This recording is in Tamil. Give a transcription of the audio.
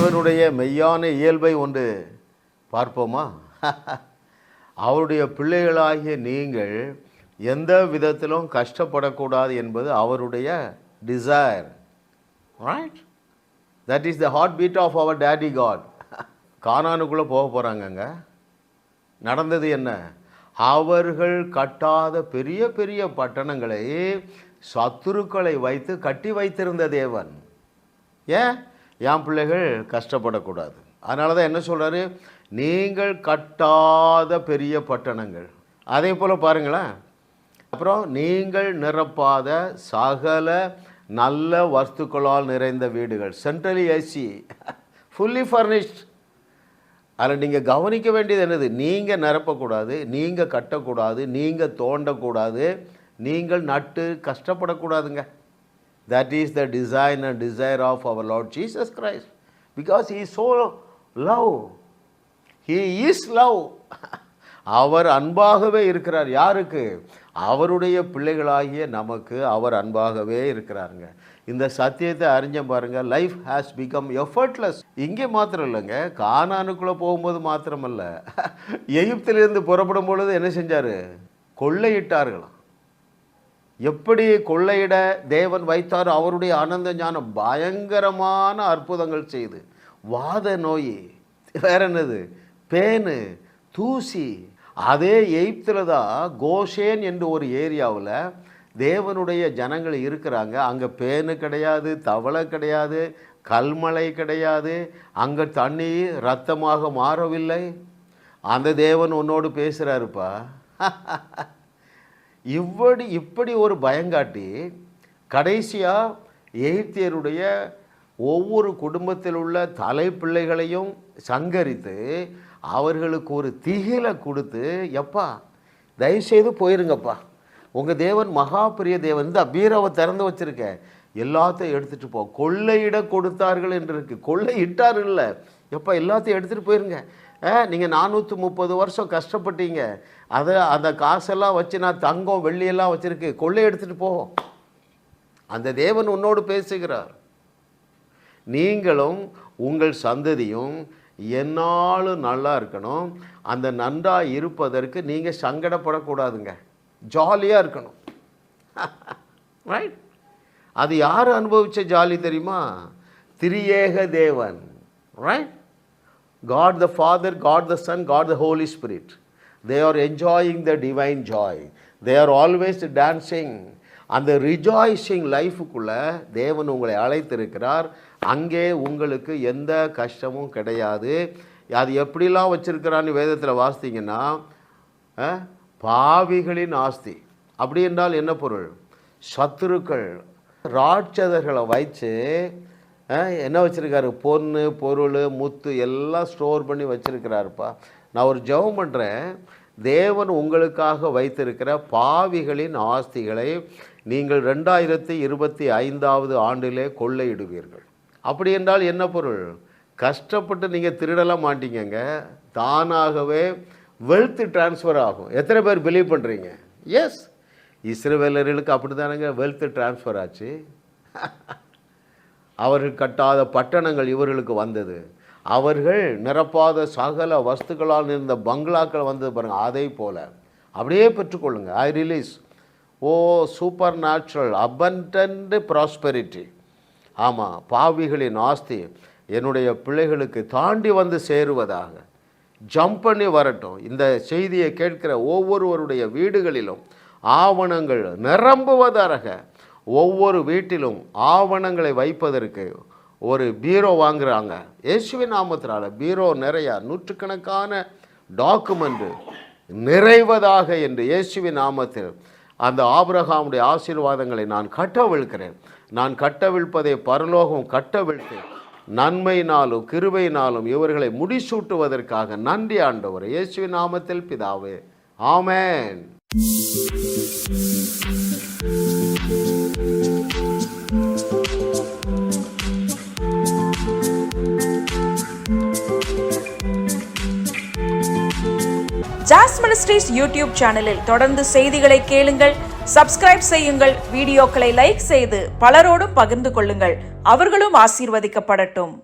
தேவனுடைய மெய்யான இயல்பை ஒன்று பார்ப்போமா? அவருடைய பிள்ளைகளாகிய நீங்கள் எந்த விதத்திலும் கஷ்டப்படக்கூடாது என்பது அவருடைய desire. Right? That is the heart beat of our daddy god. கானானுக்குள்ளே போக போகிறாங்கங்க. நடந்தது என்ன? அவர்கள் கட்டாத பெரிய பெரிய பட்டணங்களை சத்துருக்களை வைத்து கட்டி வைத்திருந்த தேவன். ஏன் என் பிள்ளைகள் கஷ்டப்படக்கூடாது. அதனால தான் என்ன சொல்கிறாரு? நீங்கள் கட்டாத பெரிய பட்டணங்கள். அதே போல் பாருங்களேன். அப்புறம் நீங்கள் நிரப்பாத சகல நல்ல வஸ்துக்களால் நிறைந்த வீடுகள், சென்ட்ரலி ஏசி, ஃபுல்லி ஃபர்னிஷ்ட். அதில் நீங்கள் கவனிக்க வேண்டியது என்னது? நீங்கள் நிரப்பக்கூடாது, நீங்கள் கட்டக்கூடாது, நீங்கள் தோண்டக்கூடாது, நீங்கள் நட்டு கஷ்டப்படக்கூடாதுங்க. That is the design and desire of our Lord Jesus Christ. Because He is so love. He is love. அவர் அன்பாகவே இருக்கிறார். யாருக்கு? அவருடைய பிள்ளைகளாகிய நமக்கு அவர் அன்பாகவே இருக்கிறாருங்க. இந்த சத்தியத்தை அறிஞ்ச பாருங்க. Life has become effortless. இங்கே மாத்திரம் இல்லைங்க, கானானுக்குள்ளே போகும்போது மாத்திரமல்ல, எகிப்திலிருந்து புறப்படும் பொழுது என்ன செஞ்சார்? கொள்ளையிட்டார்களாம். எப்படி கொள்ளையிட தேவன் வைத்தார்? அவருடைய ஆனந்த ஞானம் பயங்கரமான அற்புதங்கள் செய்து, வாத நோய், வேற என்னது, பேனு, தூசி. அதே எகிப்தில் தான் கோஷேன் என்று ஒரு ஏரியாவில் தேவனுடைய ஜனங்கள் இருக்கிறாங்க. அங்கே பேனு கிடையாது, தவளை கிடையாது, கல்மலை கிடையாது, அங்கே தண்ணி இரத்தமாக மாறவில்லை. அந்த தேவன் உன்னோடு பேசுகிறாருப்பா. இப்படி ஒரு பயங்காட்டி கடைசியாக எகிப்தியருடைய ஒவ்வொரு குடும்பத்தில் உள்ள தலைப்பிள்ளைகளையும் சங்கரித்து அவர்களுக்கு ஒரு திகிலை கொடுத்து, எப்பா தயவுசெய்து போயிருங்கப்பா, உங்கள் தேவன் மகா பெரிய தேவன், இந்த பீராவை திறந்து வச்சுருக்க, எல்லாத்தையும் எடுத்துகிட்டு போ. கொள்ளையிட கொடுத்தார்கள் என்று இருக்கு. கொள்ளையிட்டார் இல்லை, எப்பா எல்லாத்தையும் எடுத்துகிட்டு போயிருங்க. நீங்கள் 430 வருஷம் கஷ்டப்பட்டீங்க, அந்த காசெல்லாம் வச்சு நான் தங்கம் வெள்ளியெல்லாம் வச்சுருக்கு, கொள்ளை எடுத்துகிட்டு போகும். அந்த தேவன் உன்னோடு பேசுகிறார். நீங்களும் உங்கள் சந்ததியும் என்னாலும் நல்லா இருக்கணும். அந்த நன்றாக இருப்பதற்கு நீங்கள் சங்கடப்படக்கூடாதுங்க, ஜாலியாக இருக்கணும். ரைட்? அது யார் அனுபவித்த ஜாலி தெரியுமா? திரியேக தேவன். Right? God the Father, God the Son, God the Holy Spirit. They are enjoying the divine joy. They are always dancing. அந்த ரிஜாய்ஸிங் லைஃபுக்குள்ளே தேவன் உங்களை அழைத்திருக்கிறார். அங்கே உங்களுக்கு எந்த கஷ்டமும் கிடையாது. அது எப்படிலாம் வச்சுருக்கிறான்னு வேதத்தில் வாசித்தீங்கன்னா, பாவிகளின் ஆஸ்தி. அப்படி என்றால் என்ன பொருள்? சத்துருக்கள், ராட்சதர்களை வைத்து என்ன வச்சுருக்காரு? பொண்ணு, பொருள், முத்து எல்லாம் ஸ்டோர் பண்ணி வச்சுருக்கிறாருப்பா. நான் ஒரு ஜெபம் பண்ணுறேன். தேவன் உங்களுக்காக வைத்திருக்கிற பாவிகளின் ஆஸ்திகளை நீங்கள் 2025 ஆண்டிலே கொள்ளையிடுவீர்கள். அப்படி என்றால் என்ன பொருள்? கஷ்டப்பட்டு நீங்கள் திருடலாம் மாட்டீங்கங்க, தானாகவே வெல்த் டிரான்ஸ்ஃபர் ஆகும். எத்தனை பேர் பிலீவ் பண்ணுறீங்க? எஸ், இஸ்ரவேலர்களுக்கு அப்படி தானேங்க வெல்த் டிரான்ஸ்ஃபர் ஆச்சு. அவர்கள் கட்டாத பட்டணங்கள் இவர்களுக்கு வந்தது. அவர்கள் நிரப்பாத சகல வஸ்துக்களால் இருந்த பங்களாக்கள் வந்தது பாருங்கள். அதை போல் அப்படியே பெற்றுக்கொள்ளுங்க. I release supernatural abundant prosperity. ஆமாம், பாவிகளின் ஆஸ்தி என்னுடைய பிள்ளைகளுக்கு தாண்டி வந்து சேருவதாக. ஜம்ப் பண்ணி வரட்டும். இந்த செய்தியை கேட்கிற ஒவ்வொருவருடைய வீடுகளிலும் ஆவணங்கள் நிரம்புவதாக. ஒவ்வொரு வீட்டிலும் ஆவணங்களை வைப்பதற்கு ஒரு பீரோ வாங்குகிறாங்க. இயேசுவின் நாமத்தினால பீரோ நிறையா, நூற்றுக்கணக்கான டாக்குமெண்ட் நிறைவதாக என்று இயேசுவின் நாமத்தில் அந்த ஆபிரகாமுடைய ஆசீர்வாதங்களை நான் கட்டவிழ்க்கிறேன். நான் கட்டவிழ்ப்பதை பரலோகம் கட்டவிழ்த்து நன்மையினாலும் கிருபையினாலும் இவர்களை முடிசூட்டுவதற்காக நன்றி ஆண்டவரே. இயேசுவின் நாமத்தில் பிதாவே, ஆமென். ஜாஸ் மினிஸ்ட்ரீஸ் யூடியூப் சேனலில் தொடர்ந்து செய்திகளை கேளுங்கள், சப்ஸ்கிரைப் செய்யுங்கள், வீடியோக்களை லைக் செய்து பலரோடு பகிர்ந்து கொள்ளுங்கள். அவர்களும் ஆசீர்வதிக்கப்படட்டும்.